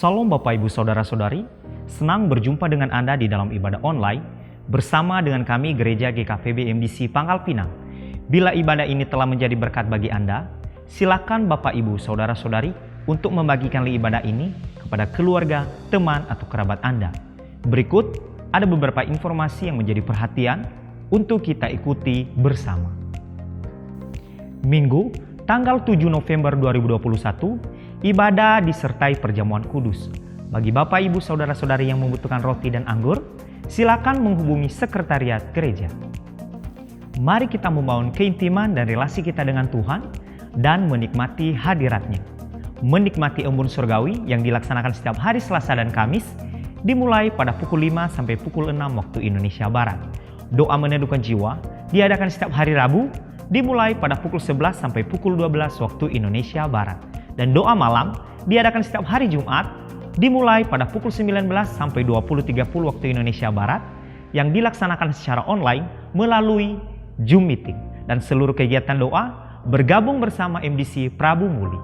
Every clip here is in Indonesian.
Salam Bapak Ibu Saudara-saudari, senang berjumpa dengan Anda di dalam ibadah online bersama dengan kami Gereja GKPB MDC Pangkal Pinang. Bila ibadah ini telah menjadi berkat bagi Anda, silakan Bapak Ibu Saudara-saudari untuk membagikan ibadah ini kepada keluarga, teman, atau kerabat Anda. Berikut ada beberapa informasi yang menjadi perhatian untuk kita ikuti bersama. Minggu, tanggal 7 November 2021, ibadah disertai perjamuan kudus. Bagi Bapak Ibu Saudara-saudari yang membutuhkan roti dan anggur, silakan menghubungi sekretariat gereja. Mari kita membangun keintiman dan relasi kita dengan Tuhan dan menikmati hadirat-Nya. Menikmati embun surgawi yang dilaksanakan setiap hari Selasa dan Kamis, dimulai pada pukul 5 sampai pukul 6 waktu Indonesia Barat. Doa meneduhkan jiwa diadakan setiap hari Rabu, dimulai pada pukul 11 sampai pukul 12 waktu Indonesia Barat. Dan doa malam diadakan setiap hari Jumat, dimulai pada pukul 19 sampai 20.30 waktu Indonesia Barat, yang dilaksanakan secara online melalui Zoom Meeting. Dan seluruh kegiatan doa bergabung bersama MDC Prabu Muli.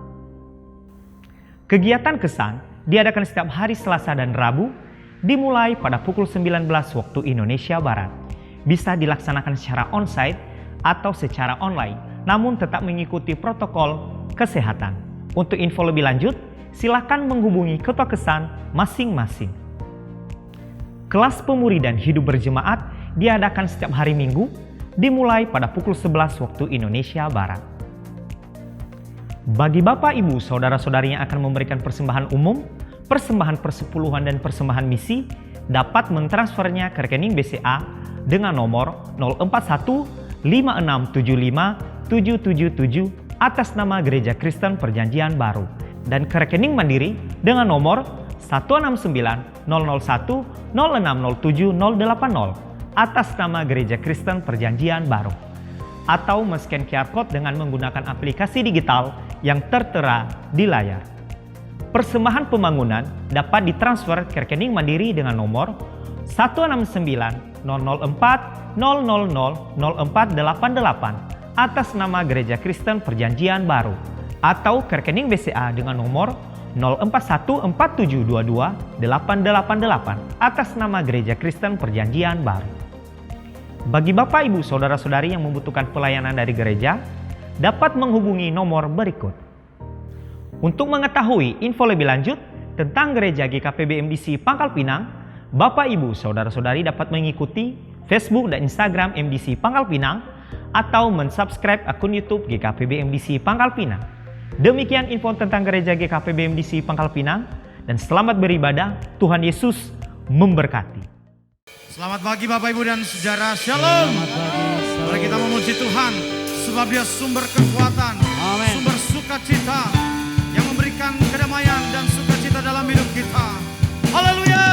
Kegiatan kesan diadakan setiap hari Selasa dan Rabu, dimulai pada pukul 19 waktu Indonesia Barat. Bisa dilaksanakan secara onsite atau secara online, namun tetap mengikuti protokol kesehatan. Untuk info lebih lanjut, silakan menghubungi ketua kesan masing-masing. Kelas pemuridan hidup berjemaat diadakan setiap hari Minggu, dimulai pada pukul 11 waktu Indonesia Barat. Bagi Bapak, Ibu, Saudara-saudari yang akan memberikan persembahan umum, persembahan persepuluhan dan persembahan misi, dapat mentransfernya ke rekening BCA dengan nomor 041 5675 777 atas nama Gereja Kristen Perjanjian Baru, dan ke rekening Mandiri dengan nomor 169 001 0607 080 atas nama Gereja Kristen Perjanjian Baru, atau men-scan QR Code dengan menggunakan aplikasi digital yang tertera di layar. Persembahan pembangunan dapat ditransfer ke rekening Mandiri dengan nomor 169 004 000 0488 atas nama Gereja Kristen Perjanjian Baru, atau ke rekening BCA dengan nomor 0414722888 atas nama Gereja Kristen Perjanjian Baru. Bagi Bapak, Ibu, Saudara-saudari yang membutuhkan pelayanan dari gereja, dapat menghubungi nomor berikut. Untuk mengetahui info lebih lanjut tentang Gereja GKPB MDC Pangkal Pinang, Bapak, Ibu, Saudara-saudari dapat mengikuti Facebook dan Instagram MDC Pangkal Pinang, atau mensubscribe akun YouTube GKPB MDC Pangkal Pinang. Demikian info tentang Gereja GKPB MDC Pangkal Pinang, dan selamat beribadah. Tuhan Yesus memberkati. Selamat pagi Bapak Ibu dan Saudara, Shalom. Mari kita memuji Tuhan, sebab Dia sumber kekuatan, Amen. Sumber sukacita yang memberikan kedamaian dan sukacita dalam hidup kita. Haleluya.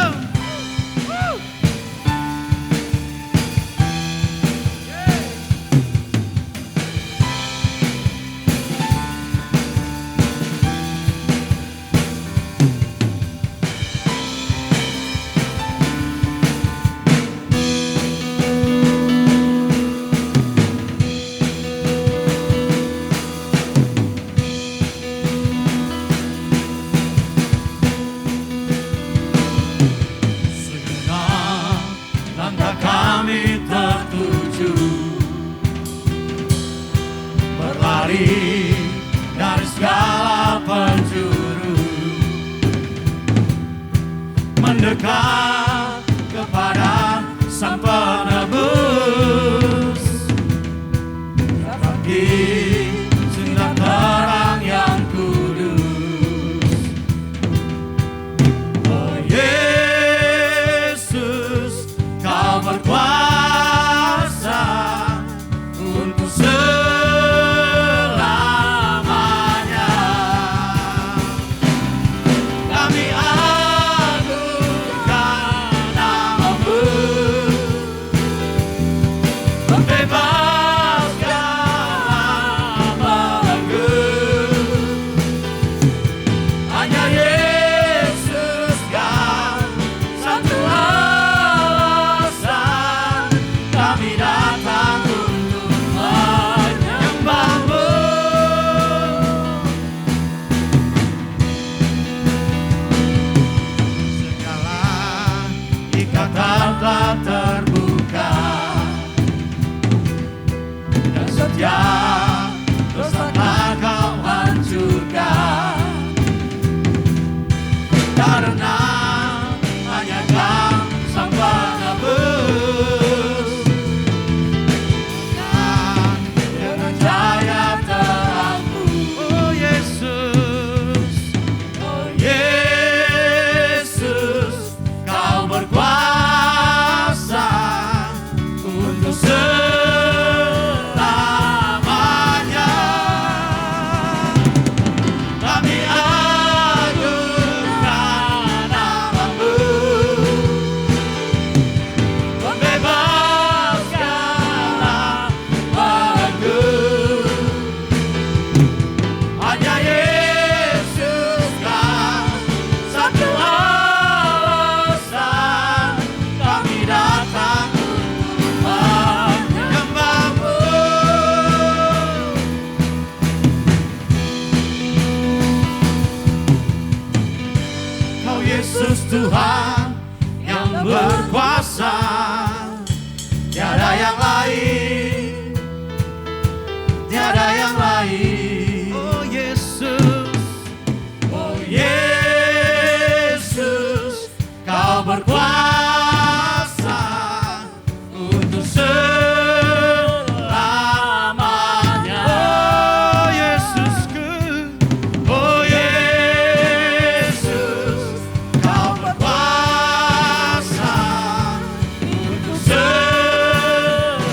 Tuhan yang berkuasa, tiada yang lain, tiada yang lain. Oh Yesus, oh Yesus, Kau berkuasa untuk selamanya. Oh Yesusku, oh Yesus, Kau berkuasa untuk selamanya.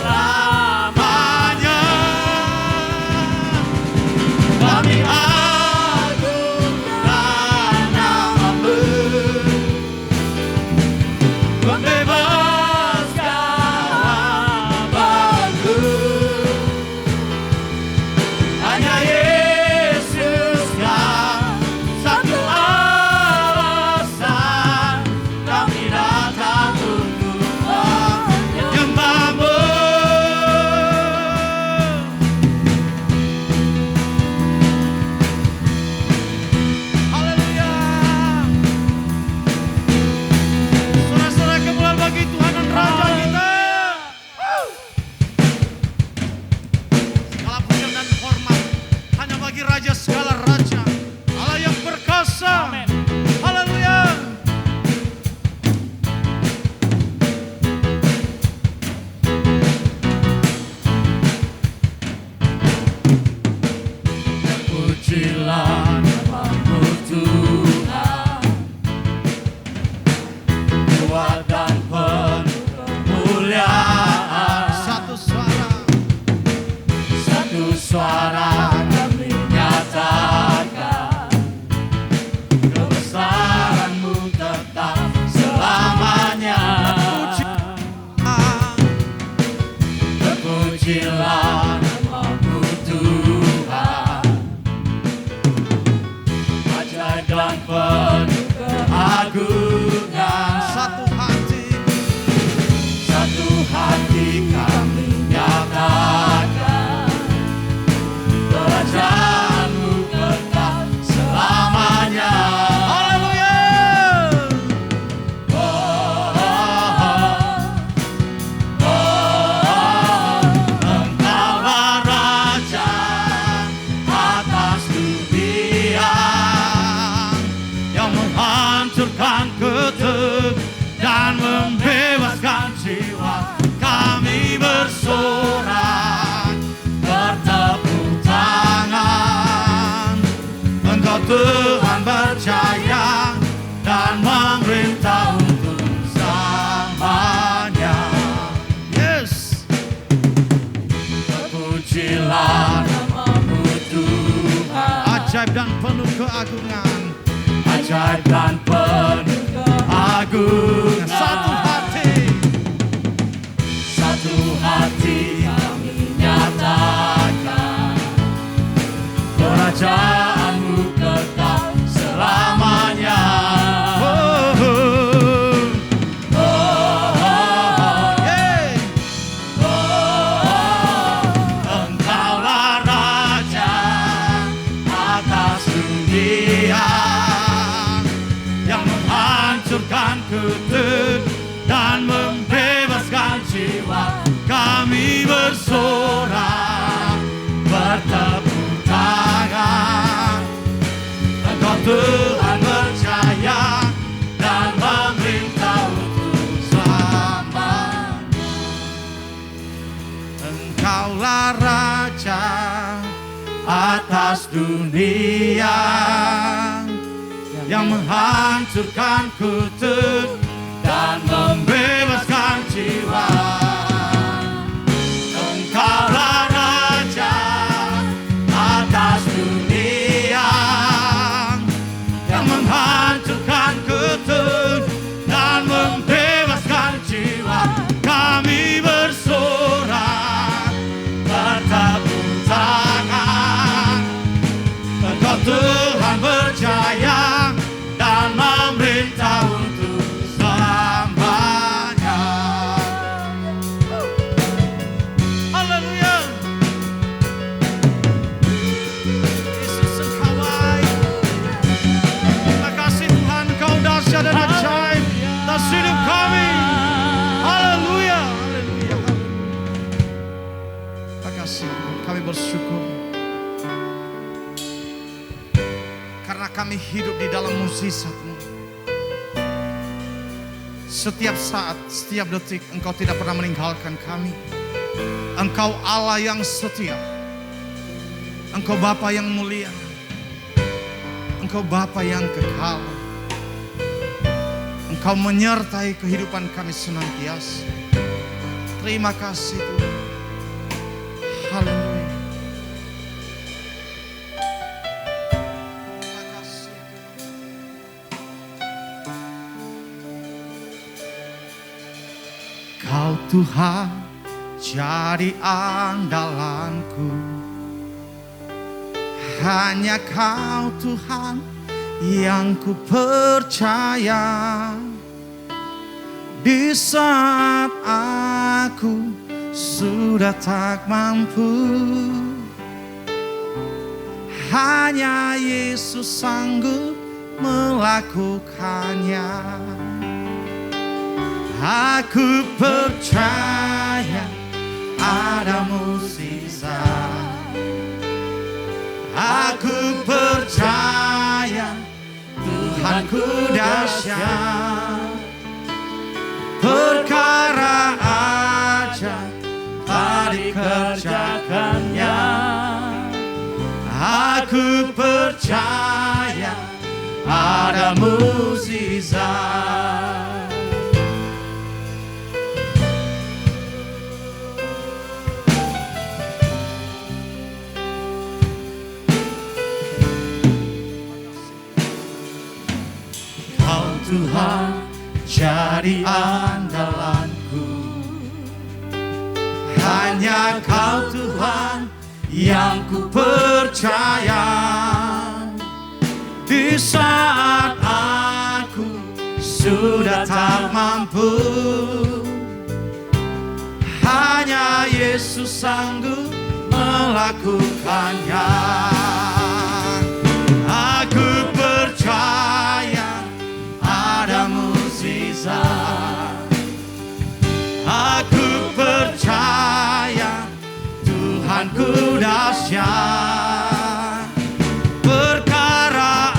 Kami agungkan nama-Mu, membebaskan hambamu. Hanya Yesus yang satu alasan kami datang untuk menyembah-Mu. Haleluya. Sorak-sorai kemuliaan bagi Tuhan dan Raja kita. Segala pujian dan hormat hanya bagi Raja segala raja, Allah yang perkasa. Haleluya. Pujilah nama-Mu Tuhan, kuat dan penuh kemuliaan. Satu suara kami nyatakan, kebesaran-Mu tetap selamanya. Terpujilah nama-Mu Tuhan, ajaib dan penuh keagungan. Satu hati kami nyatakan, kerajaan-Mu kekal selamanya. Haleluya. Engkaulah Raja atas dunia, yang menghancurkan ketuk dan membebaskan jiwa. Kami bersorak, bertepuk tangan. Engkau Tuhan berjaya dan memerintah untuk selamanya. Yes. Terpujilah nama-Mu Tuhan, ajaib dan penuh keagungan. Ajaib dan penuh keagungan. Satu hati kami nyatakan, kerajaan-Mu kekal selamanya. Engkaulah Raja atas dunia, yang menghancurkan kutuk dan membebaskan jiwa. Kami bersorak, bertepuk tangan. Engkau Tuhan berjaya dan memerintah untuk selamanya. Engkaulah Raja atas dunia, yang menghancurkan kutuk dan membebaskan jiwa. Engkaulah Raja atas dunia, yang menghancurkan kutuk dan membebaskan jiwa. Kami bersorak, bertepuk tangan. Engkau Tuhan berjaya dan memerintah untuk selamanya. Haleluya. Yesus Engkau baik. Terima kasih Tuhan, Engkau dahsyat dan ajaib. karena kami hidup di dalam mukjizat-Mu. Setiap saat, setiap detik Engkau tidak pernah meninggalkan kami. Engkau Allah yang setia. Engkau Bapa yang mulia. Engkau Bapa yang kekal. Engkau menyertai kehidupan kami senantiasa. Terima kasih Tuhan. Haleluya. Terima kasih Tuhan. Kau Tuhan jadi andalanku. Hanya Kau Tuhan yang ku percaya. Di saat aku sudah tak mampu, hanya Yesus sanggup melakukannya. Aku percaya ada mukjizat. Aku percaya Tuhanku dahsyat. Perkara ajaib telah dikerjakannya. Aku percaya ada mukjizat. Kau Tuhan jadi andalanku. Hanya Kau Tuhan yang ku percaya. Di saat aku sudah tak mampu, hanya Yesus sanggup melakukannya. Aku percaya ada mukjizat. Aku percaya Tuhanku dahsyat. Perkara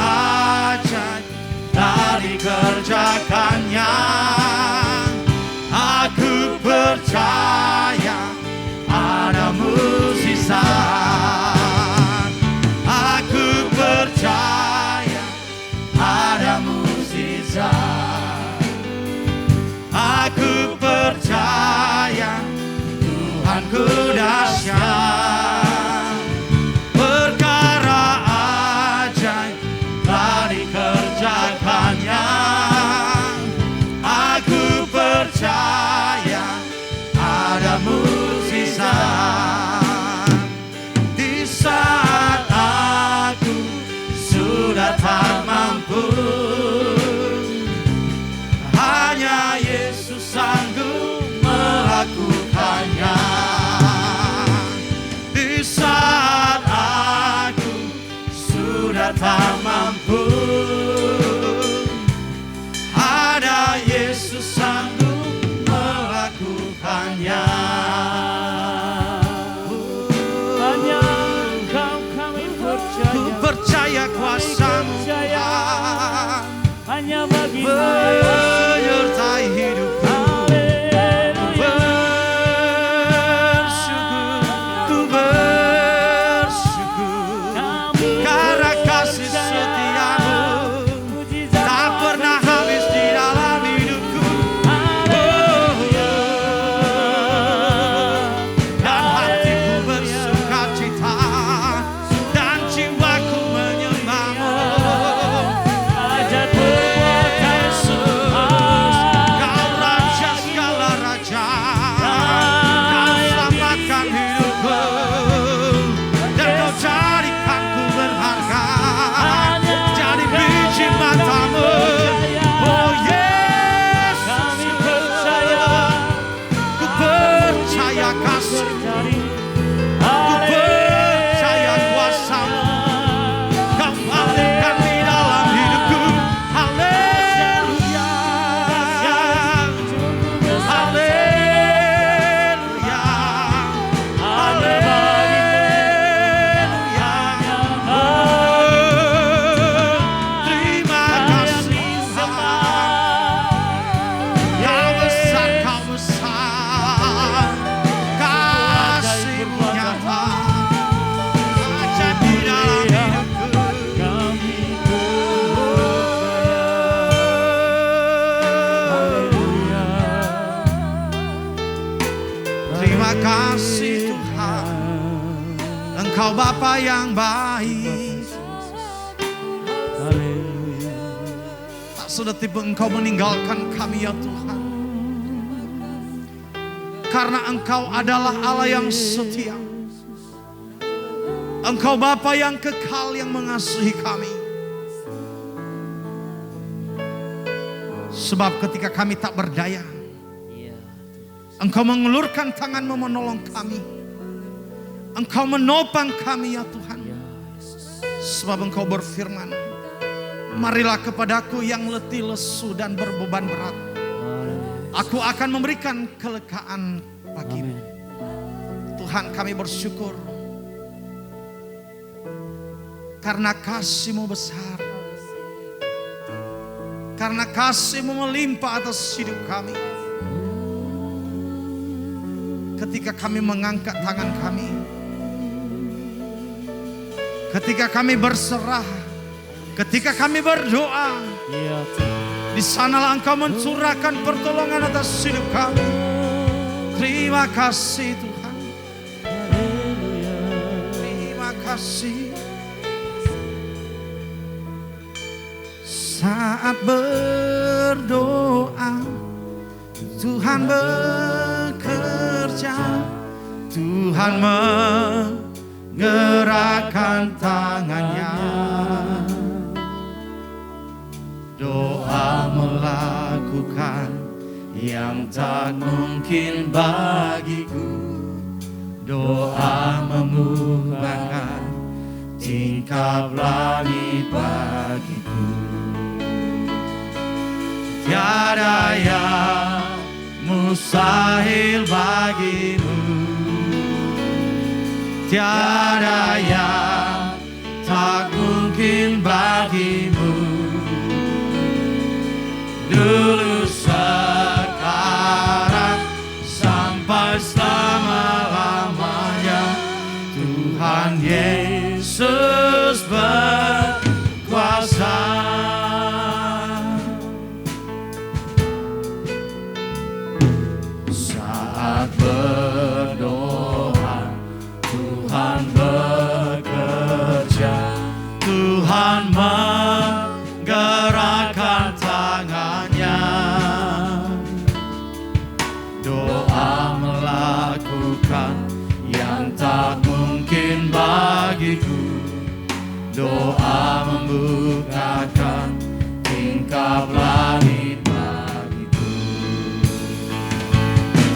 ajaib telah dikerjakannya. Aku percaya ada mukjizat. Aku percaya ada mukjizat. Aku percaya Tuhanku dahsyat. Perkara ajaib telah dikerjakannya. Aku percaya ada mukjizat. Di saat aku sudah tak mampu, hanya Yesus sanggup melakukannya. Di saat aku sudah tak mampu, ada Yesus sanggup melakukannya. Hanya Engkau kami percaya. Ku percaya kuasa-Mu Tuhan, Hanya bagi menyertai hidupku. Ku bersyukur karena kasih setia-Mu Bapa yang baik. Haleluya. Tak sedetik pun Engkau meninggalkan kami ya Tuhan. Karena Engkau adalah Allah yang setia. Engkau Bapa yang kekal yang mengasihi kami. Sebab ketika kami tak berdaya, Engkau mengulurkan tangan-Mu menolong kami. Engkau menopang kami ya Tuhan. Sebab Engkau berfirman, marilah kepadaku yang letih lesu dan berbeban berat. Aku akan memberikan kelegaan bagimu. Tuhan, kami bersyukur karena kasih-Mu besar. Karena kasih-Mu melimpah atas hidup kami. Ketika kami mengangkat tangan kami, ketika kami berserah, ketika kami berdoa, di sanalah Engkau mencurahkan pertolongan atas hidup kami. Terima kasih Tuhan. Terima kasih. Saat berdoa, Tuhan bekerja. Tuhan menggerakkan tangannya. Doa melakukan yang tak mungkin bagiku. Doa mengubahkan tingkah langit bagiku. Tiada yang mustahil bagimu. Tiada yang tak mungkin bagimu. Dulu, sekarang, sampai selama-lamanya, Tuhan Yesus berkuasa. Saat berdoa, Tuhan bekerja. Tuhan menggerakkan tangannya. Doa melakukan yang tak mungkin bagiku. Doa membukakan tingkap langit bagiku.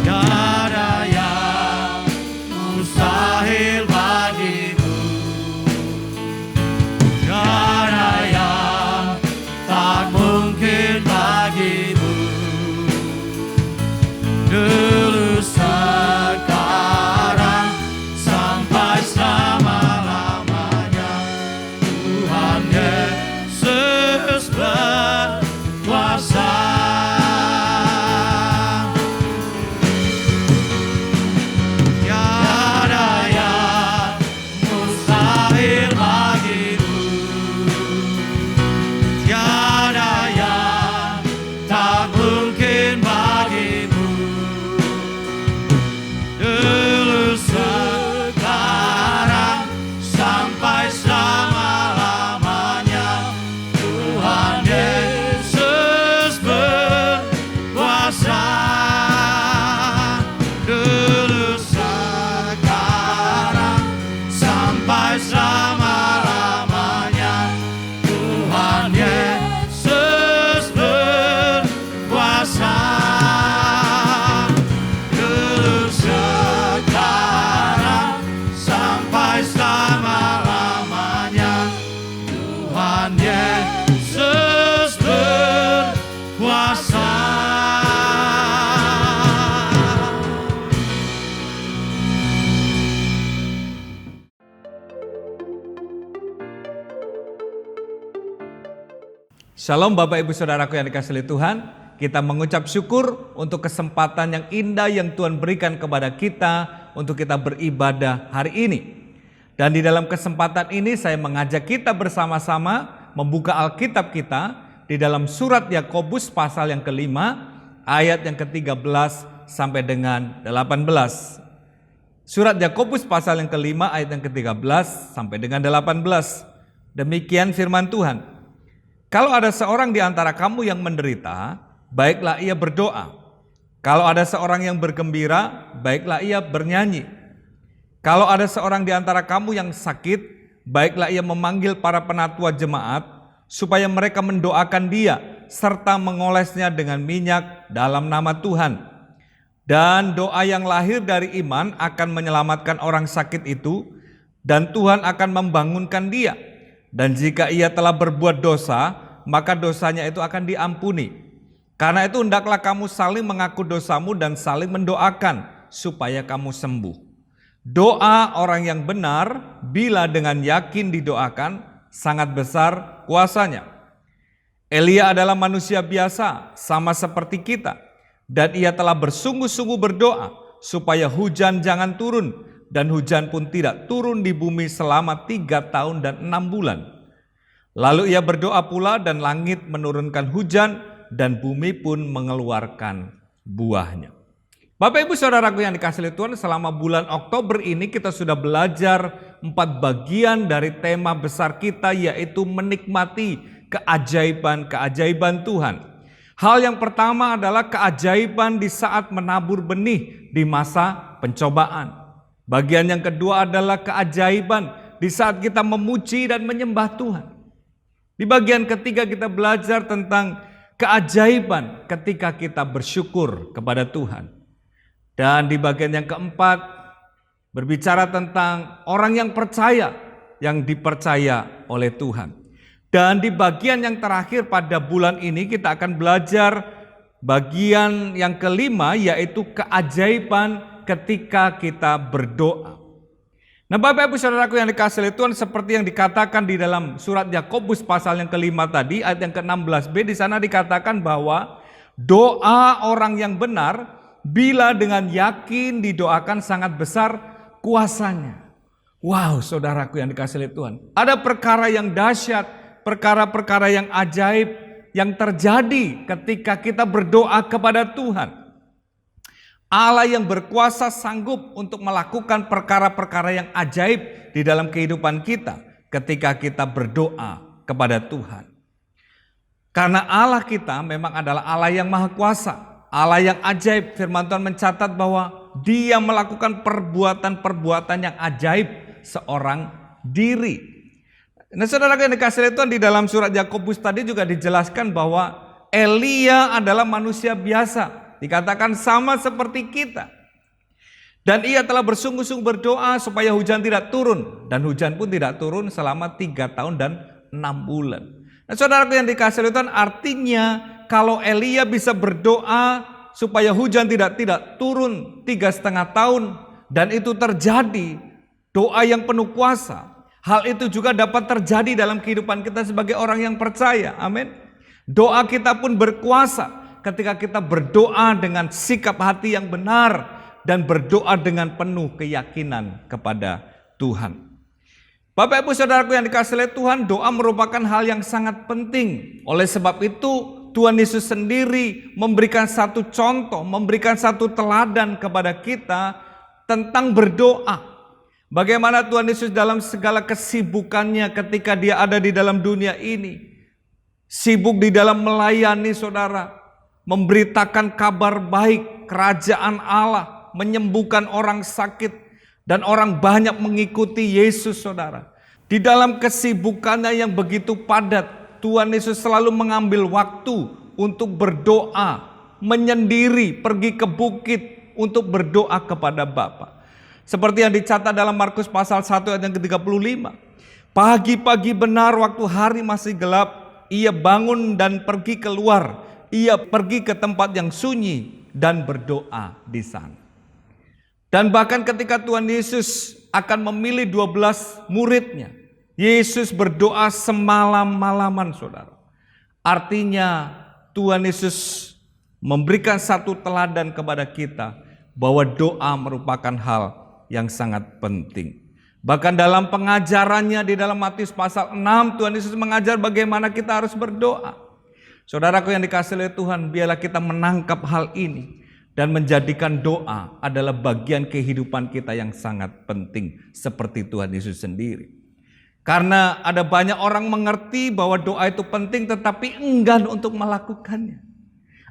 Tiada yang mustahil bagimu. Tiada yang tak mungkin bagimu. Dulu, sekarang, sampai selama-lamanya, Tuhan Yesus berkuasa. Tiada yang mustahil bagimu. Tiada yang tak mungkin bagimu. Dulu, sekarang, sampai selama-lamanya, Tuhan Yesus berkuasa. Dulu, sekarang, sampai selama-lamanya, Tuhan Yesus berkuasa. Dulu, sekarang, sampai selama-lamanya, Tuhan Yesus berkuasa. Shalom Bapak Ibu Saudaraku yang dikasihi oleh Tuhan. Kita mengucap syukur untuk kesempatan yang indah yang Tuhan berikan kepada kita untuk kita beribadah hari ini. Dan di dalam kesempatan ini saya mengajak kita bersama-sama membuka Alkitab kita di dalam surat Yakobus pasal yang kelima ayat yang ke-13 sampai dengan 18. Surat Yakobus pasal yang kelima ayat yang ke-13 sampai dengan 18. Demikian firman Tuhan. Kalau ada seorang di antara kamu yang menderita, baiklah ia berdoa. Kalau ada seorang yang bergembira, baiklah ia bernyanyi. Kalau ada seorang di antara kamu yang sakit, baiklah ia memanggil para penatua jemaat, supaya mereka mendoakan dia, serta mengolesnya dengan minyak dalam nama Tuhan. Dan doa yang lahir dari iman akan menyelamatkan orang sakit itu, dan Tuhan akan membangunkan dia. Dan jika ia telah berbuat dosa, maka dosanya itu akan diampuni. Karena itu hendaklah kamu saling mengaku dosamu dan saling mendoakan supaya kamu sembuh. Doa orang yang benar bila dengan yakin didoakan sangat besar kuasanya. Elia adalah manusia biasa sama seperti kita. Dan ia telah bersungguh-sungguh berdoa supaya hujan jangan turun, dan hujan pun tidak turun di bumi selama 3 tahun dan 6 bulan. Lalu ia berdoa pula dan langit menurunkan hujan dan bumi pun mengeluarkan buahnya. Bapak Ibu Saudaraku yang dikasihi Tuhan, selama bulan Oktober ini kita sudah belajar 4 bagian dari tema besar kita, yaitu menikmati keajaiban-keajaiban Tuhan. Hal yang pertama adalah keajaiban di saat menabur benih di masa pencobaan. Bagian yang kedua adalah keajaiban di saat kita memuji dan menyembah Tuhan. Di bagian ketiga kita belajar tentang keajaiban ketika kita bersyukur kepada Tuhan. Dan di bagian yang keempat berbicara tentang orang yang percaya, yang dipercaya oleh Tuhan. Dan di bagian yang terakhir pada bulan ini kita akan belajar bagian yang kelima, yaitu keajaiban ketika kita berdoa. Nah Bapak Ibu Saudaraku yang dikasihi Tuhan, seperti yang dikatakan di dalam surat Yakobus pasal yang kelima tadi, ayat yang ke-16b, di sana dikatakan bahwa doa orang yang benar bila dengan yakin didoakan sangat besar kuasanya. Wow, saudaraku yang dikasihi Tuhan, ada perkara yang dahsyat, perkara-perkara yang ajaib yang terjadi ketika kita berdoa kepada Tuhan. Allah yang berkuasa sanggup untuk melakukan perkara-perkara yang ajaib di dalam kehidupan kita ketika kita berdoa kepada Tuhan. Karena Allah kita memang adalah Allah yang maha kuasa, Allah yang ajaib. Firman Tuhan mencatat bahwa Dia melakukan perbuatan-perbuatan yang ajaib seorang diri. Nah saudara yang dikasihi Tuhan, di dalam surat Yakobus tadi juga dijelaskan bahwa Elia adalah manusia biasa, dikatakan sama seperti kita. Dan ia telah bersungguh-sungguh berdoa supaya hujan tidak turun, dan hujan pun tidak turun selama 3 tahun dan 6 bulan. Nah saudara yang dikasihi Tuhan, artinya kalau Elia bisa berdoa supaya hujan tidak turun 3,5 tahun, dan itu terjadi, doa yang penuh kuasa. Hal itu juga dapat terjadi dalam kehidupan kita sebagai orang yang percaya. Amin. Doa kita pun berkuasa ketika kita berdoa dengan sikap hati yang benar dan berdoa dengan penuh keyakinan kepada Tuhan. Bapak Ibu Saudaraku yang dikasihi Tuhan, doa merupakan hal yang sangat penting. Oleh sebab itu Tuhan Yesus sendiri memberikan satu contoh, memberikan satu teladan kepada kita tentang berdoa. Bagaimana Tuhan Yesus dalam segala kesibukannya ketika Dia ada di dalam dunia ini, sibuk di dalam melayani saudara, memberitakan kabar baik kerajaan Allah, menyembuhkan orang sakit, dan orang banyak mengikuti Yesus saudara. Di dalam kesibukannya yang begitu padat, Tuhan Yesus selalu mengambil waktu untuk berdoa, menyendiri, pergi ke bukit untuk berdoa kepada Bapa. Seperti yang dicatat dalam Markus pasal 1 ayat yang ke-35. Pagi-pagi benar waktu hari masih gelap, ia bangun dan pergi keluar. Ia pergi ke tempat yang sunyi dan berdoa di sana. Dan bahkan ketika Tuhan Yesus akan memilih 12 muridnya, Yesus berdoa semalam-malaman saudara. Artinya Tuhan Yesus memberikan satu teladan kepada kita bahwa doa merupakan hal yang sangat penting. Bahkan dalam pengajarannya di dalam Matius pasal 6, Tuhan Yesus mengajar bagaimana kita harus berdoa. Saudaraku yang dikasihi oleh Tuhan, biarlah kita menangkap hal ini. dan menjadikan doa adalah bagian kehidupan kita yang sangat penting seperti Tuhan Yesus sendiri. Karena ada banyak orang mengerti bahwa doa itu penting tetapi enggan untuk melakukannya.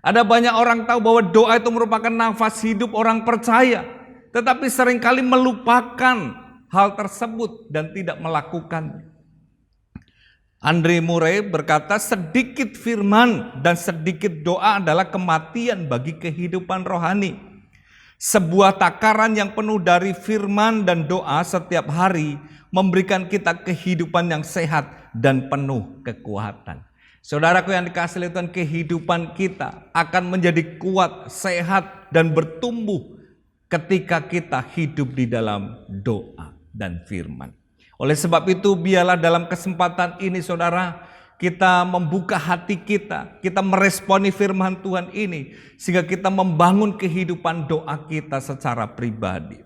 Ada banyak orang tahu bahwa doa itu merupakan nafas hidup orang percaya, tetapi seringkali melupakan hal tersebut dan tidak melakukannya. Andre Murray berkata, sedikit firman dan sedikit doa adalah kematian bagi kehidupan rohani. Sebuah takaran yang penuh dari firman dan doa setiap hari memberikan kita kehidupan yang sehat dan penuh kekuatan. Saudaraku yang dikasihi Tuhan, kehidupan kita akan menjadi kuat, sehat, dan bertumbuh ketika kita hidup di dalam doa dan firman. Oleh sebab itu, biarlah dalam kesempatan ini saudara, kita membuka hati kita meresponi firman Tuhan ini, sehingga kita membangun kehidupan doa kita secara pribadi.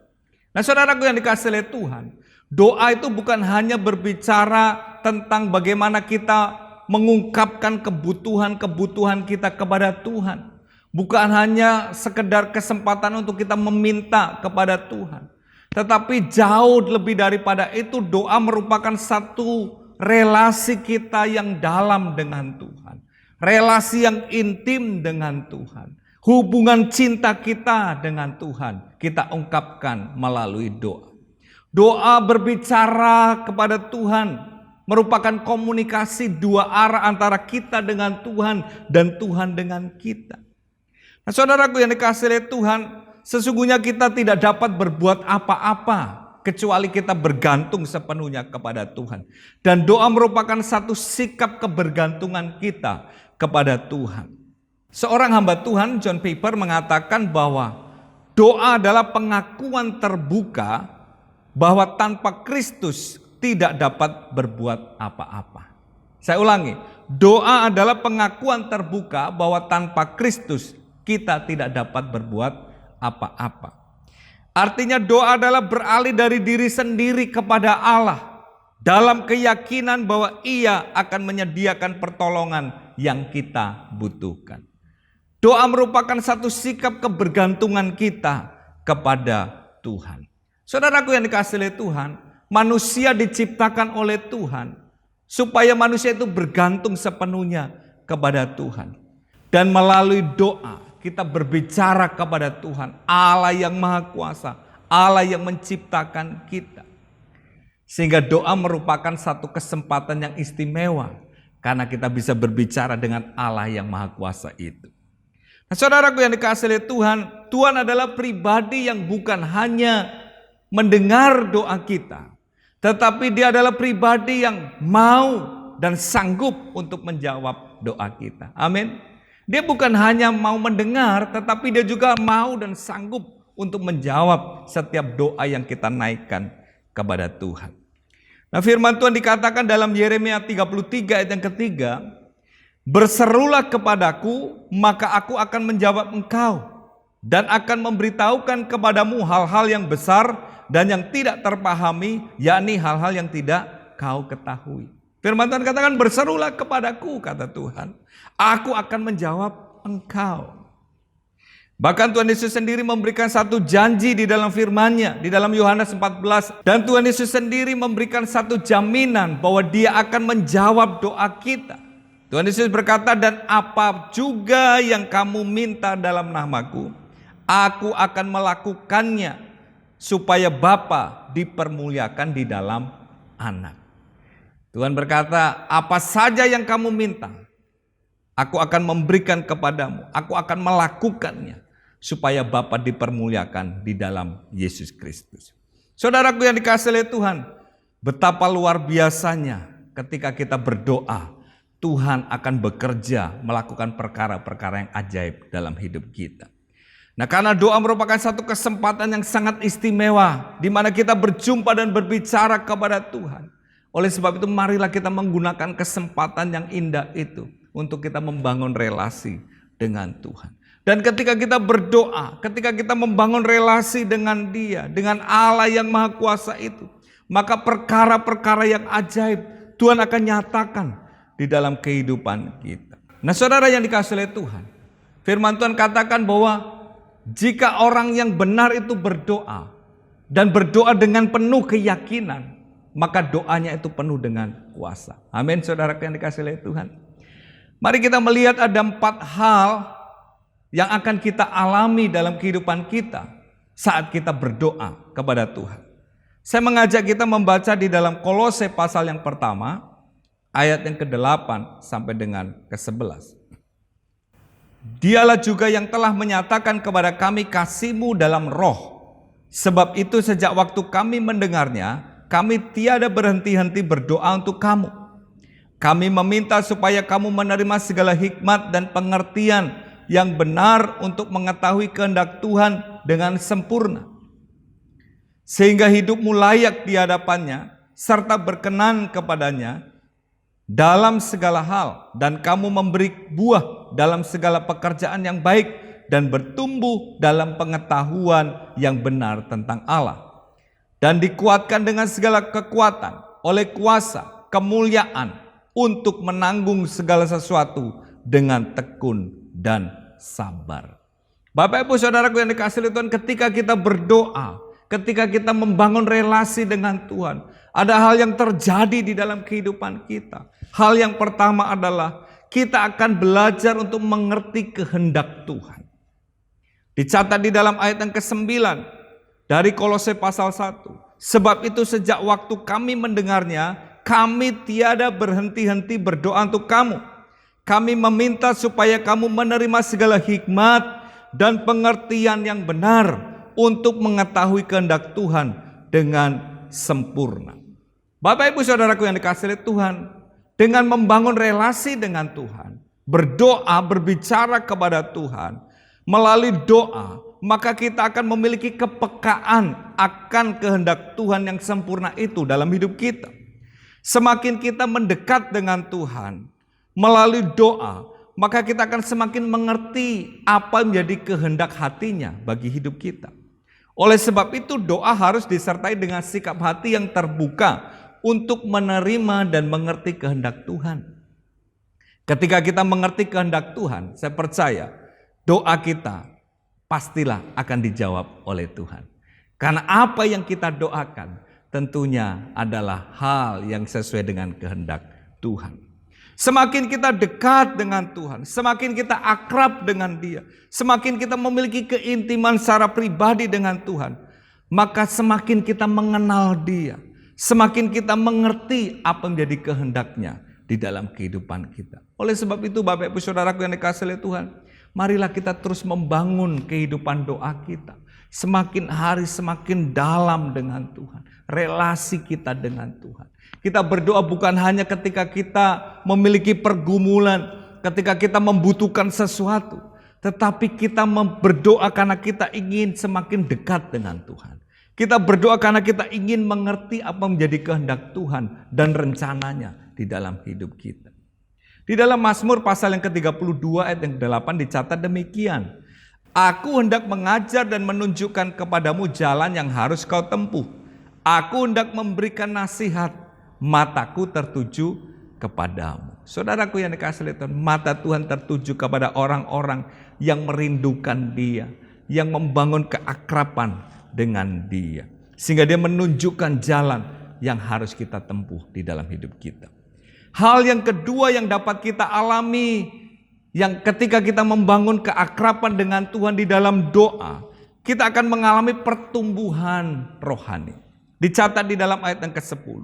Nah saudaraku yang dikasihi Tuhan, doa itu bukan hanya berbicara tentang bagaimana kita mengungkapkan kebutuhan-kebutuhan kita kepada Tuhan. Bukan hanya sekedar kesempatan untuk kita meminta kepada Tuhan. Tetapi jauh lebih daripada itu, doa merupakan satu relasi kita yang dalam dengan Tuhan. Relasi yang intim dengan Tuhan. Hubungan cinta kita dengan Tuhan kita ungkapkan melalui doa. Doa berbicara kepada Tuhan merupakan komunikasi dua arah antara kita dengan Tuhan dan Tuhan dengan kita. Nah, saudaraku yang dikasihi Tuhan, sesungguhnya kita tidak dapat berbuat apa-apa kecuali kita bergantung sepenuhnya kepada Tuhan. Dan doa merupakan satu sikap kebergantungan kita kepada Tuhan. Seorang hamba Tuhan, John Piper, mengatakan bahwa doa adalah pengakuan terbuka bahwa tanpa Kristus tidak dapat berbuat apa-apa. Saya ulangi, doa adalah pengakuan terbuka bahwa tanpa Kristus kita tidak dapat berbuat apa-apa. Artinya doa adalah beralih dari diri sendiri kepada Allah dalam keyakinan bahwa Ia akan menyediakan pertolongan yang kita butuhkan. Doa merupakan satu sikap kebergantungan kita kepada Tuhan. Saudaraku yang dikasihi Tuhan, manusia diciptakan oleh Tuhan supaya manusia itu bergantung sepenuhnya kepada Tuhan. Dan melalui doa kita berbicara kepada Tuhan, Allah yang Maha Kuasa, Allah yang menciptakan kita. Sehingga doa merupakan satu kesempatan yang istimewa karena kita bisa berbicara dengan Allah yang Maha Kuasa itu. Nah, saudaraku yang dikasihi Tuhan, Tuhan adalah pribadi yang bukan hanya mendengar doa kita, tetapi Dia adalah pribadi yang mau dan sanggup untuk menjawab doa kita. Amin. Dia bukan hanya mau mendengar, tetapi Dia juga mau dan sanggup untuk menjawab setiap doa yang kita naikkan kepada Tuhan. Nah, firman Tuhan dikatakan dalam Yeremia 33 ayat yang ketiga, berserulah kepadaku, maka aku akan menjawab engkau, dan akan memberitahukan kepadamu hal-hal yang besar dan yang tidak terpahami, yakni hal-hal yang tidak kau ketahui. Firman Tuhan katakan, berserulah kepadaku, kata Tuhan, aku akan menjawab engkau. Bahkan Tuhan Yesus sendiri memberikan satu janji di dalam firman-Nya, di dalam Yohanes 14. Dan Tuhan Yesus sendiri memberikan satu jaminan bahwa Dia akan menjawab doa kita. Tuhan Yesus berkata, dan apa juga yang kamu minta dalam namaku, aku akan melakukannya, supaya Bapa dipermuliakan di dalam Anak. Tuhan berkata, apa saja yang kamu minta, aku akan memberikan kepadamu, aku akan melakukannya, supaya Bapa dipermuliakan di dalam Yesus Kristus. Saudaraku yang dikasihi Tuhan, betapa luar biasanya ketika kita berdoa, Tuhan akan bekerja melakukan perkara-perkara yang ajaib dalam hidup kita. Nah, karena doa merupakan satu kesempatan yang sangat istimewa, di mana kita berjumpa dan berbicara kepada Tuhan. Oleh sebab itu, marilah kita menggunakan kesempatan yang indah itu untuk kita membangun relasi dengan Tuhan. Dan ketika kita berdoa, ketika kita membangun relasi dengan Dia, dengan Allah yang Maha Kuasa itu, maka perkara-perkara yang ajaib Tuhan akan nyatakan di dalam kehidupan kita. Nah, saudara yang dikasihi Tuhan, firman Tuhan katakan bahwa jika orang yang benar itu berdoa dan berdoa dengan penuh keyakinan, maka doanya itu penuh dengan kuasa. Amin, saudara yang dikasihi oleh Tuhan. Mari kita melihat ada 4 hal yang akan kita alami dalam kehidupan kita saat kita berdoa kepada Tuhan. Saya mengajak kita membaca di dalam Kolose pasal yang pertama, ayat yang ke-8 sampai dengan ke-11. Dialah juga yang telah menyatakan kepada kami kasih-Mu dalam roh. Sebab itu sejak waktu kami mendengarnya, kami tiada berhenti-henti berdoa untuk kamu. Kami meminta supaya kamu menerima segala hikmat dan pengertian yang benar untuk mengetahui kehendak Tuhan dengan sempurna. Sehingga hidupmu layak di hadapannya, serta berkenan kepadanya dalam segala hal, dan kamu memberi buah dalam segala pekerjaan yang baik, dan bertumbuh dalam pengetahuan yang benar tentang Allah, dan dikuatkan dengan segala kekuatan oleh kuasa kemuliaan untuk menanggung segala sesuatu dengan tekun dan sabar. Bapak Ibu Saudaraku yang dikasihi oleh Tuhan, ketika kita berdoa, ketika kita membangun relasi dengan Tuhan, ada hal yang terjadi di dalam kehidupan kita. Hal yang pertama adalah kita akan belajar untuk mengerti kehendak Tuhan. Dicatat di dalam ayat yang ke-9 dari Kolose pasal 1. Sebab itu sejak waktu kami mendengarnya, kami tiada berhenti-henti berdoa untuk kamu. Kami meminta supaya kamu menerima segala hikmat dan pengertian yang benar untuk mengetahui kehendak Tuhan dengan sempurna. Bapak Ibu Saudaraku yang dikasihi oleh Tuhan, dengan membangun relasi dengan Tuhan, berdoa, berbicara kepada Tuhan, melalui doa, maka kita akan memiliki kepekaan akan kehendak Tuhan yang sempurna itu dalam hidup kita. Semakin kita mendekat dengan Tuhan melalui doa, maka kita akan semakin mengerti apa menjadi kehendak hatinya bagi hidup kita. Oleh sebab itu doa harus disertai dengan sikap hati yang terbuka untuk menerima dan mengerti kehendak Tuhan. Ketika kita mengerti kehendak Tuhan, saya percaya doa kita pastilah akan dijawab oleh Tuhan. Karena apa yang kita doakan tentunya adalah hal yang sesuai dengan kehendak Tuhan. Semakin kita dekat dengan Tuhan, semakin kita akrab dengan Dia, semakin kita memiliki keintiman secara pribadi dengan Tuhan, maka semakin kita mengenal Dia, semakin kita mengerti apa menjadi kehendak-Nya di dalam kehidupan kita. Oleh sebab itu Bapak Ibu Saudaraku yang dikasihi oleh Tuhan, marilah kita terus membangun kehidupan doa kita. Semakin hari semakin dalam dengan Tuhan, relasi kita dengan Tuhan. Kita berdoa bukan hanya ketika kita memiliki pergumulan, ketika kita membutuhkan sesuatu, tetapi kita berdoa karena kita ingin semakin dekat dengan Tuhan. Kita berdoa karena kita ingin mengerti apa menjadi kehendak Tuhan dan rencananya di dalam hidup kita. Di dalam Mazmur pasal yang ke-32 ayat yang ke-8 dicatat demikian. Aku hendak mengajar dan menunjukkan kepadamu jalan yang harus kau tempuh. Aku hendak memberikan nasihat, mataku tertuju kepadamu. Saudaraku yang dikasihi oleh Tuhan, mata Tuhan tertuju kepada orang-orang yang merindukan Dia, yang membangun keakraban dengan Dia, sehingga Dia menunjukkan jalan yang harus kita tempuh di dalam hidup kita. Hal yang kedua yang dapat kita alami, yang ketika kita membangun keakraban dengan Tuhan di dalam doa, kita akan mengalami pertumbuhan rohani. Dicatat di dalam ayat yang ke-10.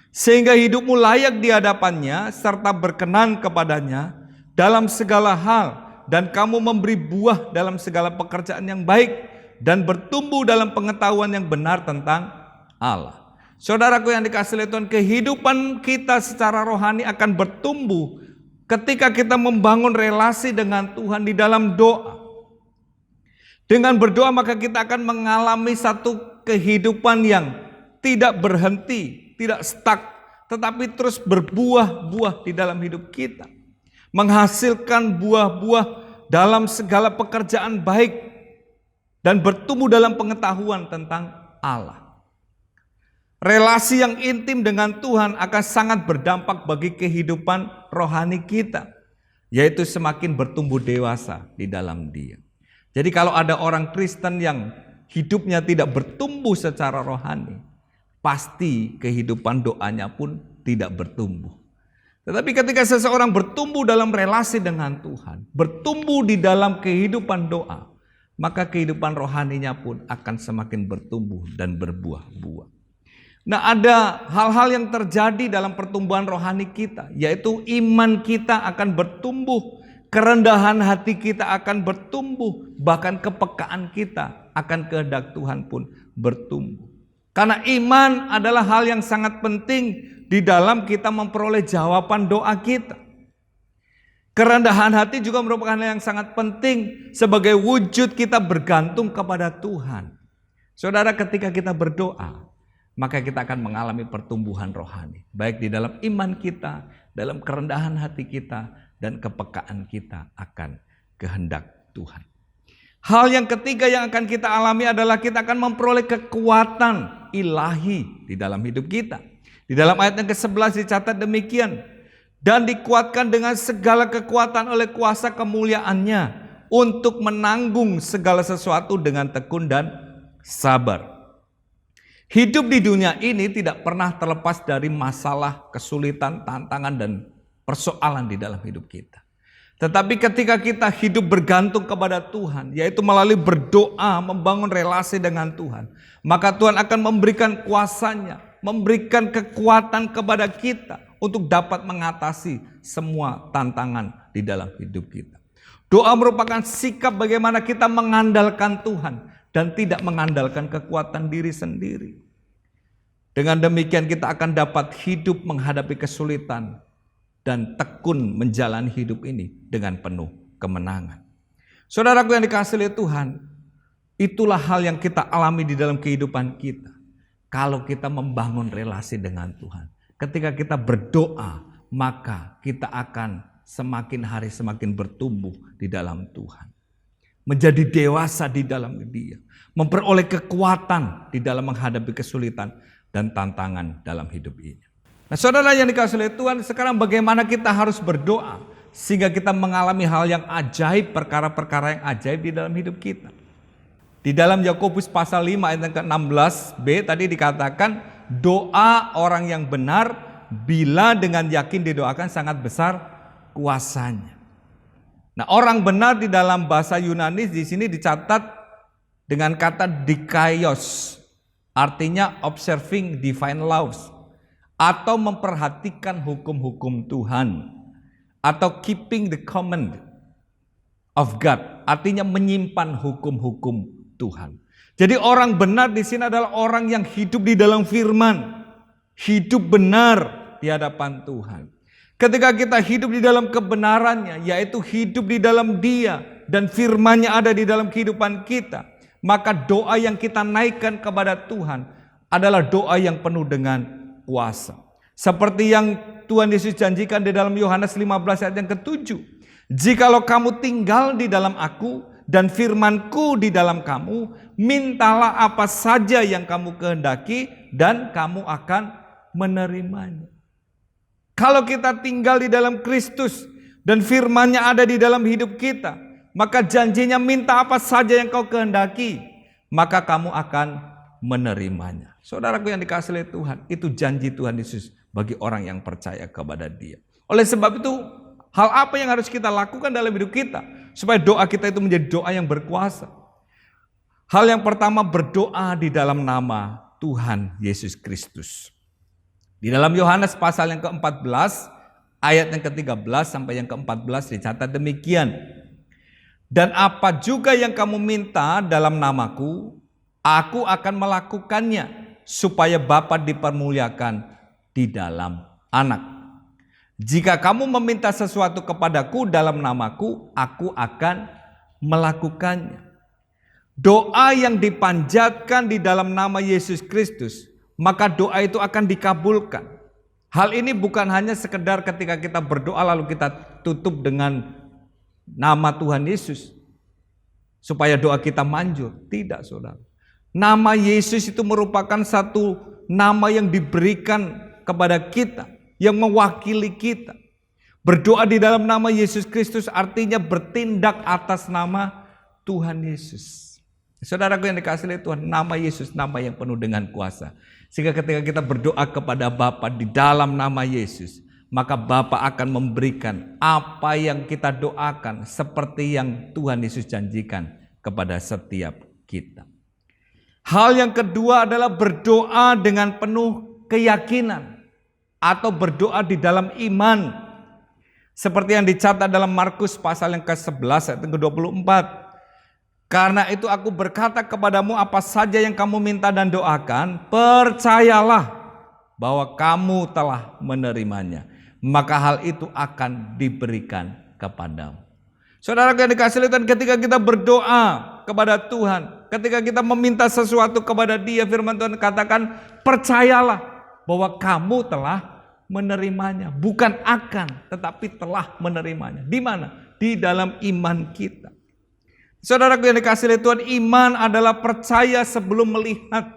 Sehingga hidupmu layak di hadapannya serta berkenan kepadanya dalam segala hal, dan kamu memberi buah dalam segala pekerjaan yang baik, dan bertumbuh dalam pengetahuan yang benar tentang Allah. Saudaraku yang dikasihi oleh Tuhan, kehidupan kita secara rohani akan bertumbuh ketika kita membangun relasi dengan Tuhan di dalam doa. Dengan berdoa maka kita akan mengalami satu kehidupan yang tidak berhenti, tidak stuck, tetapi terus berbuah-buah di dalam hidup kita. Menghasilkan buah-buah dalam segala pekerjaan baik dan bertumbuh dalam pengetahuan tentang Allah. Relasi yang intim dengan Tuhan akan sangat berdampak bagi kehidupan rohani kita, yaitu semakin bertumbuh dewasa di dalam Dia. Jadi kalau ada orang Kristen yang hidupnya tidak bertumbuh secara rohani, pasti kehidupan doanya pun tidak bertumbuh. Tetapi ketika seseorang bertumbuh dalam relasi dengan Tuhan, bertumbuh di dalam kehidupan doa, maka kehidupan rohaninya pun akan semakin bertumbuh dan berbuah-buah. Nah, ada hal-hal yang terjadi dalam pertumbuhan rohani kita, yaitu iman kita akan bertumbuh, kerendahan hati kita akan bertumbuh, bahkan kepekaan kita akan kehendak Tuhan pun bertumbuh. Karena iman adalah hal yang sangat penting di dalam kita memperoleh jawaban doa kita. Kerendahan hati juga merupakan hal yang sangat penting sebagai wujud kita bergantung kepada Tuhan. Saudara, ketika kita berdoa, maka kita akan mengalami pertumbuhan rohani. Baik di dalam iman kita, dalam kerendahan hati kita, dan kepekaan kita akan kehendak Tuhan. Hal yang ketiga yang akan kita alami adalah kita akan memperoleh kekuatan ilahi di dalam hidup kita. Di dalam ayat yang ke-11 dicatat demikian. Dan dikuatkan dengan segala kekuatan oleh kuasa kemuliaannya untuk menanggung segala sesuatu dengan tekun dan sabar. Hidup di dunia ini tidak pernah terlepas dari masalah, kesulitan, tantangan, dan persoalan di dalam hidup kita. Tetapi ketika kita hidup bergantung kepada Tuhan, yaitu melalui berdoa, membangun relasi dengan Tuhan, maka Tuhan akan memberikan kuasanya, memberikan kekuatan kepada kita untuk dapat mengatasi semua tantangan di dalam hidup kita. Doa merupakan sikap bagaimana kita mengandalkan Tuhan dan tidak mengandalkan kekuatan diri sendiri. Dengan demikian kita akan dapat hidup menghadapi kesulitan dan tekun menjalani hidup ini dengan penuh kemenangan. Saudaraku yang dikasihi oleh Tuhan, itulah hal yang kita alami di dalam kehidupan kita. Kalau kita membangun relasi dengan Tuhan, ketika kita berdoa, maka kita akan semakin hari semakin bertumbuh di dalam Tuhan. Menjadi dewasa di dalam Dia, memperoleh kekuatan di dalam menghadapi kesulitan dan tantangan dalam hidup ini. Nah, saudara yang dikasihi oleh Tuhan, sekarang bagaimana kita harus berdoa sehingga kita mengalami hal yang ajaib, perkara-perkara yang ajaib di dalam hidup kita. Di dalam Yakobus pasal 5 ayat yang ke-16b tadi dikatakan, doa orang yang benar bila dengan yakin didoakan sangat besar kuasanya. Nah, orang benar di dalam bahasa Yunani di sini dicatat dengan kata dikaios, artinya observing divine laws, atau memperhatikan hukum-hukum Tuhan, atau keeping the command of God, artinya menyimpan hukum-hukum Tuhan. Jadi orang benar di sini adalah orang yang hidup di dalam firman, hidup benar di hadapan Tuhan. Ketika kita hidup di dalam kebenarannya, yaitu hidup di dalam Dia dan firman-Nya ada di dalam kehidupan kita, maka doa yang kita naikkan kepada Tuhan adalah doa yang penuh dengan kuasa. Seperti yang Tuhan Yesus janjikan di dalam Yohanes 15 ayat yang ke-7. Jikalau kamu tinggal di dalam aku dan firman-Ku di dalam kamu, mintalah apa saja yang kamu kehendaki dan kamu akan menerimanya. Kalau kita tinggal di dalam Kristus dan firman-Nya ada di dalam hidup kita, maka janjinya minta apa saja yang kau kehendaki, maka kamu akan menerimanya. Saudaraku yang dikasihi oleh Tuhan, itu janji Tuhan Yesus bagi orang yang percaya kepada Dia. Oleh sebab itu, hal apa yang harus kita lakukan dalam hidup kita supaya doa kita itu menjadi doa yang berkuasa? Hal yang pertama, berdoa di dalam nama Tuhan Yesus Kristus. Di dalam Yohanes pasal yang ke-14 ayat yang ke-13 sampai yang ke-14 dicatat demikian. Dan apa juga yang kamu minta dalam namaku, aku akan melakukannya supaya Bapa dipermuliakan di dalam Anak. Jika kamu meminta sesuatu kepadaku dalam namaku, aku akan melakukannya. Doa yang dipanjatkan di dalam nama Yesus Kristus, maka doa itu akan dikabulkan. Hal ini bukan hanya sekedar ketika kita berdoa lalu kita tutup dengan nama Tuhan Yesus supaya doa kita manjur. Tidak, saudara. Nama Yesus itu merupakan satu nama yang diberikan kepada kita, yang mewakili kita. Berdoa di dalam nama Yesus Kristus artinya bertindak atas nama Tuhan Yesus. Saudaraku yang dikasihi oleh Tuhan, nama Yesus nama yang penuh dengan kuasa. Sehingga ketika kita berdoa kepada Bapa di dalam nama Yesus, maka Bapa akan memberikan apa yang kita doakan seperti yang Tuhan Yesus janjikan kepada setiap kita. Hal yang kedua adalah berdoa dengan penuh keyakinan atau berdoa di dalam iman. Seperti yang dicatat dalam Markus pasal yang ke-11 ayat ke-24. Karena itu aku berkata kepadamu, apa saja yang kamu minta dan doakan, percayalah bahwa kamu telah menerimanya, maka hal itu akan diberikan kepadamu. Saudara yang dikasihi Tuhan, ketika kita berdoa kepada Tuhan, ketika kita meminta sesuatu kepada Dia, firman Tuhan katakan, percayalah bahwa kamu telah menerimanya, bukan akan, tetapi telah menerimanya. Di mana? Di dalam iman kita. Saudaraku yang dikasihi oleh Tuhan, iman adalah percaya sebelum melihat.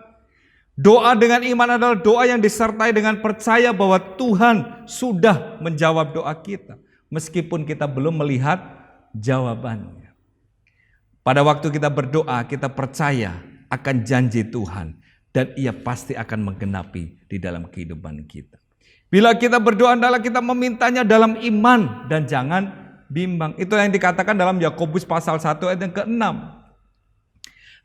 Doa dengan iman adalah doa yang disertai dengan percaya bahwa Tuhan sudah menjawab doa kita, meskipun kita belum melihat jawabannya. Pada waktu kita berdoa, kita percaya akan janji Tuhan, dan Ia pasti akan menggenapi di dalam kehidupan kita. Bila kita berdoa adalah kita memintanya dalam iman dan jangan bimbang. Itulah yang dikatakan dalam Yakobus pasal 1 ayat yang ke-6.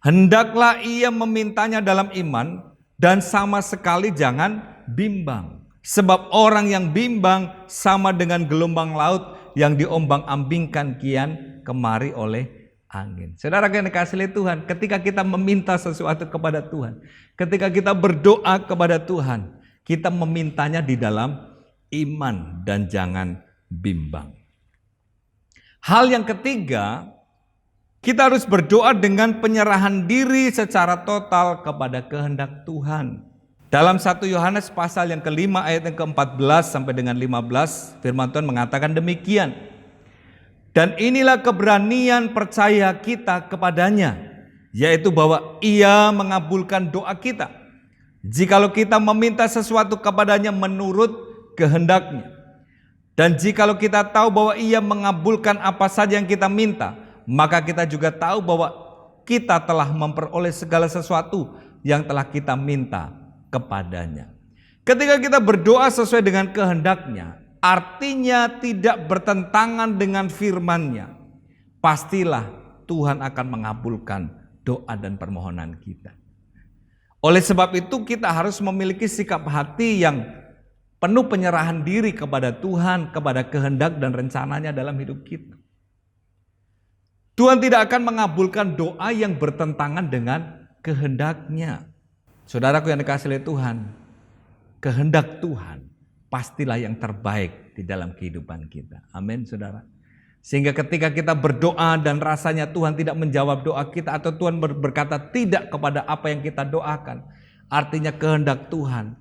Hendaklah ia memintanya dalam iman dan sama sekali jangan bimbang. Sebab orang yang bimbang sama dengan gelombang laut yang diombang-ambingkan kian kemari oleh angin. Saudara yang dikasihi oleh Tuhan, ketika kita meminta sesuatu kepada Tuhan, ketika kita berdoa kepada Tuhan, kita memintanya di dalam iman dan jangan bimbang. Hal yang ketiga, kita harus berdoa dengan penyerahan diri secara total kepada kehendak Tuhan. Dalam 1 Yohanes pasal yang ke-5 ayat yang ke-14 sampai dengan 15, firman Tuhan mengatakan demikian. Dan inilah keberanian percaya kita kepadanya, yaitu bahwa Ia mengabulkan doa kita, jikalau kita meminta sesuatu kepadanya menurut kehendaknya. Dan jikalau kita tahu bahwa Ia mengabulkan apa saja yang kita minta, maka kita juga tahu bahwa kita telah memperoleh segala sesuatu yang telah kita minta kepadanya. Ketika kita berdoa sesuai dengan kehendaknya, artinya tidak bertentangan dengan firman-Nya, pastilah Tuhan akan mengabulkan doa dan permohonan kita. Oleh sebab itu kita harus memiliki sikap hati yang penuh penyerahan diri kepada Tuhan, kepada kehendak dan rencananya dalam hidup kita. Tuhan tidak akan mengabulkan doa yang bertentangan dengan kehendaknya. Saudaraku yang dikasihi oleh Tuhan, kehendak Tuhan pastilah yang terbaik di dalam kehidupan kita. Amin, saudara. Sehingga ketika kita berdoa dan rasanya Tuhan tidak menjawab doa kita, atau Tuhan berkata tidak kepada apa yang kita doakan, artinya kehendak Tuhan,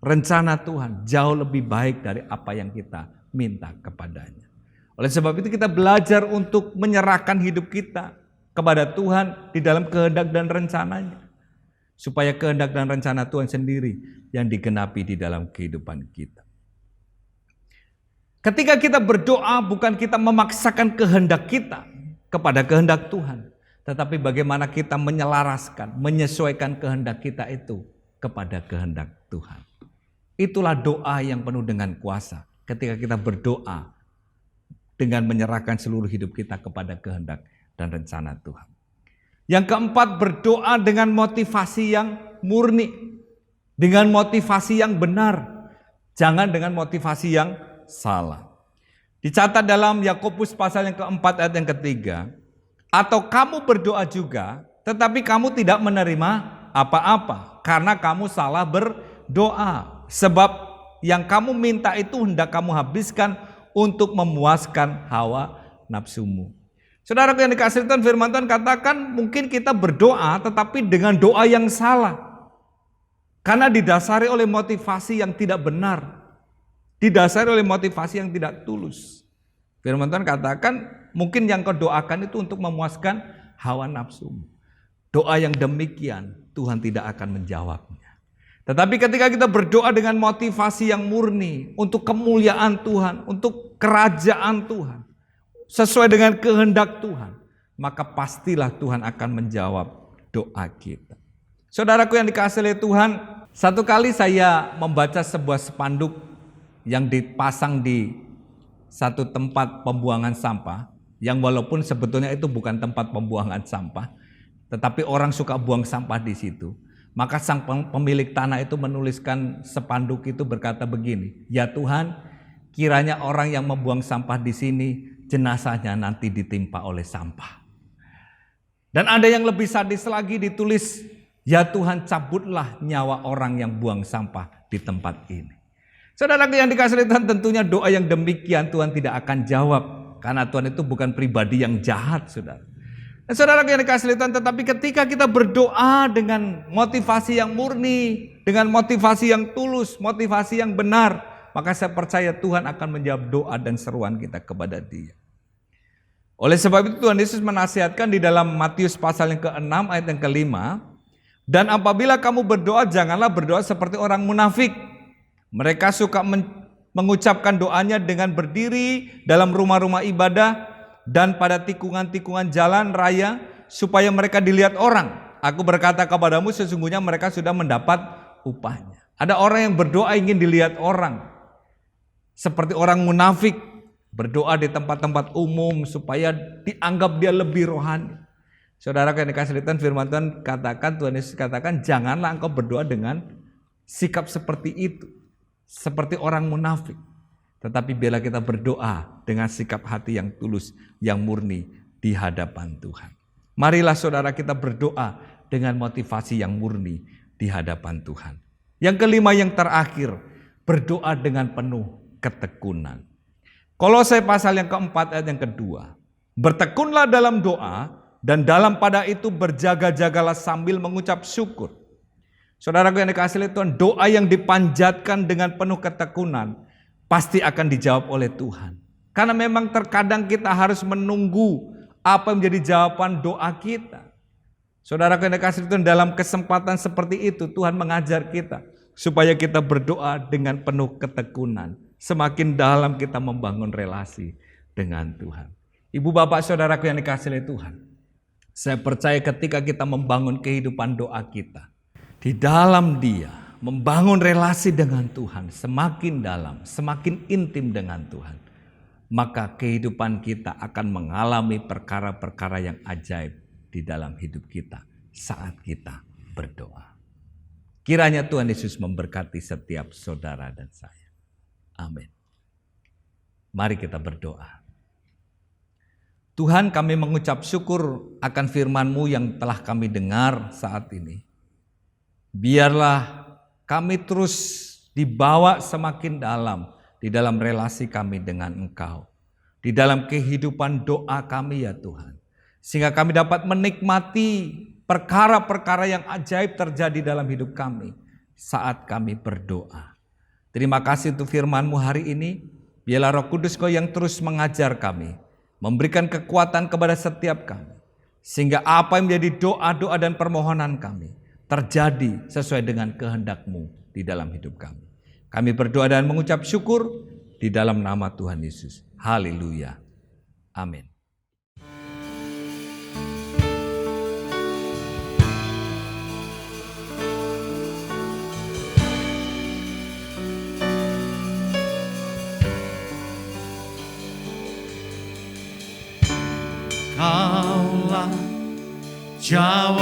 rencana Tuhan jauh lebih baik dari apa yang kita minta kepadanya. Oleh sebab itu kita belajar untuk menyerahkan hidup kita kepada Tuhan di dalam kehendak dan rencananya. Supaya kehendak dan rencana Tuhan sendiri yang digenapi di dalam kehidupan kita. Ketika kita berdoa, bukan kita memaksakan kehendak kita kepada kehendak Tuhan, tetapi bagaimana kita menyelaraskan, menyesuaikan kehendak kita itu kepada kehendak Tuhan. Itulah doa yang penuh dengan kuasa. Ketika kita berdoa dengan menyerahkan seluruh hidup kita kepada kehendak dan rencana Tuhan. Yang keempat, berdoa dengan motivasi yang murni, dengan motivasi yang benar, jangan dengan motivasi yang salah. Dicatat dalam Yakobus pasal yang keempat ayat yang ketiga, atau kamu berdoa juga, tetapi kamu tidak menerima apa-apa karena kamu salah berdoa. Sebab yang kamu minta itu hendak kamu habiskan untuk memuaskan hawa nafsumu. Saudara yang dikasihi Tuhan, firman Tuhan katakan mungkin kita berdoa tetapi dengan doa yang salah. Karena didasari oleh motivasi yang tidak benar. Didasari oleh motivasi yang tidak tulus. Firman Tuhan katakan mungkin yang kau doakan itu untuk memuaskan hawa nafsumu. Doa yang demikian Tuhan tidak akan menjawabnya. Tetapi ketika kita berdoa dengan motivasi yang murni untuk kemuliaan Tuhan, untuk kerajaan Tuhan, sesuai dengan kehendak Tuhan, maka pastilah Tuhan akan menjawab doa kita. Saudaraku yang dikasihi oleh Tuhan, satu kali saya membaca sebuah spanduk yang dipasang di satu tempat pembuangan sampah, yang walaupun sebetulnya itu bukan tempat pembuangan sampah, tetapi orang suka buang sampah di situ. Maka sang pemilik tanah itu menuliskan spanduk itu berkata begini, "Ya Tuhan, kiranya orang yang membuang sampah di sini jenazahnya nanti ditimpa oleh sampah." Dan ada yang lebih sadis lagi ditulis, "Ya Tuhan, cabutlah nyawa orang yang buang sampah di tempat ini." Saudara yang dikasihi Tuhan, tentunya doa yang demikian Tuhan tidak akan jawab, karena Tuhan itu bukan pribadi yang jahat, saudara. Dan saudara yang dikasihi Tuhan, tetapi ketika kita berdoa dengan motivasi yang murni, dengan motivasi yang tulus, motivasi yang benar, maka saya percaya Tuhan akan menjawab doa dan seruan kita kepada Dia. Oleh sebab itu Tuhan Yesus menasihatkan di dalam Matius pasal yang ke-6 ayat yang ke-5, "Dan apabila kamu berdoa, janganlah berdoa seperti orang munafik. Mereka suka mengucapkan doanya dengan berdiri dalam rumah-rumah ibadah dan pada tikungan-tikungan jalan raya supaya mereka dilihat orang. Aku berkata kepadamu, sesungguhnya mereka sudah mendapat upahnya." Ada orang yang berdoa ingin dilihat orang, seperti orang munafik, berdoa di tempat-tempat umum supaya dianggap dia lebih rohani. Saudara yang dikasihi Tuhan, firman Tuhan katakan, Tuhan Yesus katakan, janganlah engkau berdoa dengan sikap seperti itu, seperti orang munafik. Tetapi bila kita berdoa dengan sikap hati yang tulus, yang murni di hadapan Tuhan. Marilah saudara kita berdoa dengan motivasi yang murni di hadapan Tuhan. Yang kelima, yang terakhir, berdoa dengan penuh ketekunan. Kolose pasal yang keempat ayat yang kedua. "Bertekunlah dalam doa dan dalam pada itu berjaga-jagalah sambil mengucap syukur." Saudaraku yang dikasihi Tuhan, doa yang dipanjatkan dengan penuh ketekunan pasti akan dijawab oleh Tuhan. Karena memang terkadang kita harus menunggu apa yang menjadi jawaban doa kita. Saudara yang dikasihi Tuhan, dalam kesempatan seperti itu Tuhan mengajar kita supaya kita berdoa dengan penuh ketekunan. Semakin dalam kita membangun relasi dengan Tuhan. Ibu bapak saudaraku yang dikasihi Tuhan, saya percaya ketika kita membangun kehidupan doa kita, di dalam Dia, membangun relasi dengan Tuhan semakin dalam, semakin intim dengan Tuhan, maka kehidupan kita akan mengalami perkara-perkara yang ajaib di dalam hidup kita saat kita berdoa. Kiranya Tuhan Yesus memberkati setiap saudara dan saya. Amin. Mari kita berdoa. Tuhan, kami mengucap syukur akan firman-Mu yang telah kami dengar saat ini. Biarlah kami terus dibawa semakin dalam di dalam relasi kami dengan Engkau. Di dalam kehidupan doa kami ya Tuhan. Sehingga kami dapat menikmati perkara-perkara yang ajaib terjadi dalam hidup kami saat kami berdoa. Terima kasih untuk firman-Mu hari ini. Biarlah Roh Kudus Kau yang terus mengajar kami, memberikan kekuatan kepada setiap kami. Sehingga apa yang menjadi doa-doa dan permohonan kami terjadi sesuai dengan kehendak-Mu di dalam hidup kami. Kami berdoa dan mengucap syukur di dalam nama Tuhan Yesus. Haleluya. Amin. Kaulah jawaban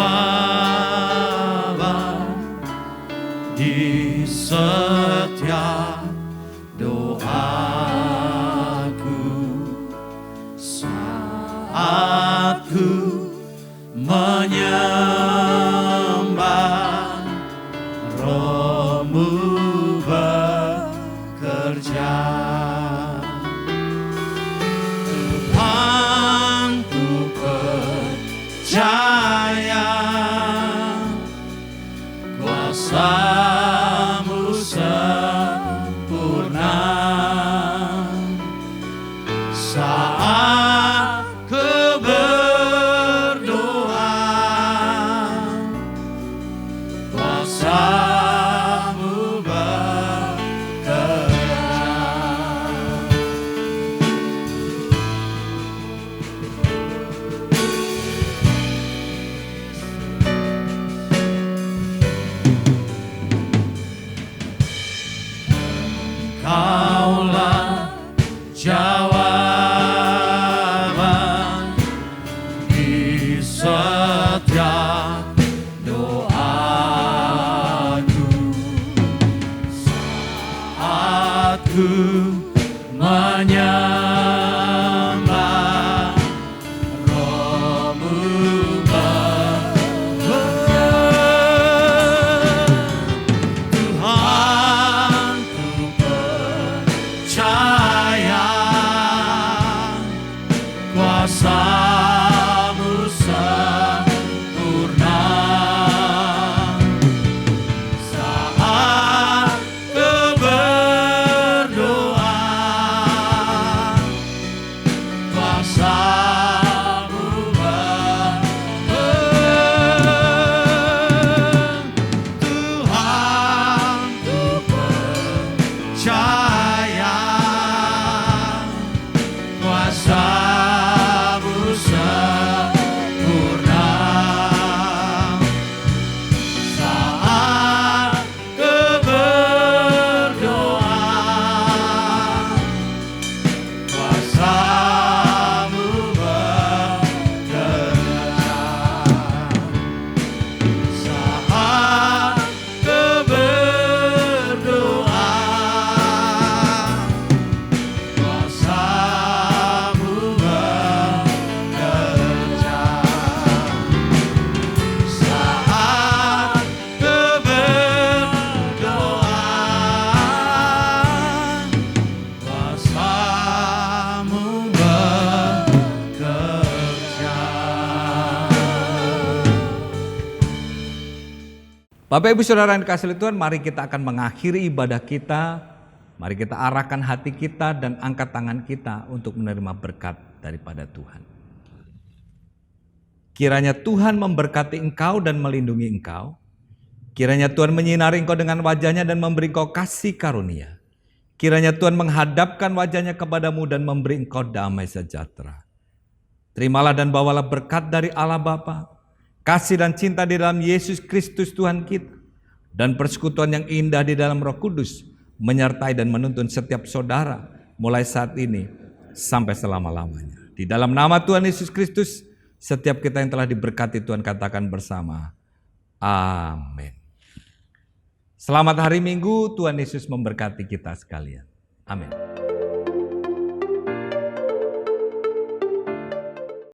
di setiap doaku saat ku menyembah, Roh-Mu bekerja. Tuhan, ku percaya kuasa-Mu sempurna saat ku berdoa. Kuasa-Mu bekerja. kuasa-Mu sempurna. Saat Ku berdoa, kuasa-Mu bekerja. Saat Ku berdoa, kuasa-Mu bekerja. Saat Ku berdoa, kuasa-Mu bekerja. Bapak Ibu Saudara yang dikasihi Tuhan, mari kita akan mengakhiri ibadah kita. Mari kita arahkan hati kita dan angkat tangan kita untuk menerima berkat daripada Tuhan. Kiranya Tuhan memberkati engkau dan melindungi engkau. Kiranya Tuhan menyinari engkau dengan wajah-Nya dan memberi engkau kasih karunia. Kiranya Tuhan menghadapkan wajah-Nya kepadamu dan memberi engkau damai sejahtera. Terimalah dan bawalah berkat dari Allah Bapa, kasih dan cinta di dalam Yesus Kristus Tuhan kita, dan persekutuan yang indah di dalam Roh Kudus menyertai dan menuntun setiap saudara mulai saat ini sampai selama-lamanya. Di dalam nama Tuhan Yesus Kristus, setiap kita yang telah diberkati Tuhan katakan bersama, amin. Selamat hari Minggu, Tuhan Yesus memberkati kita sekalian. Amin.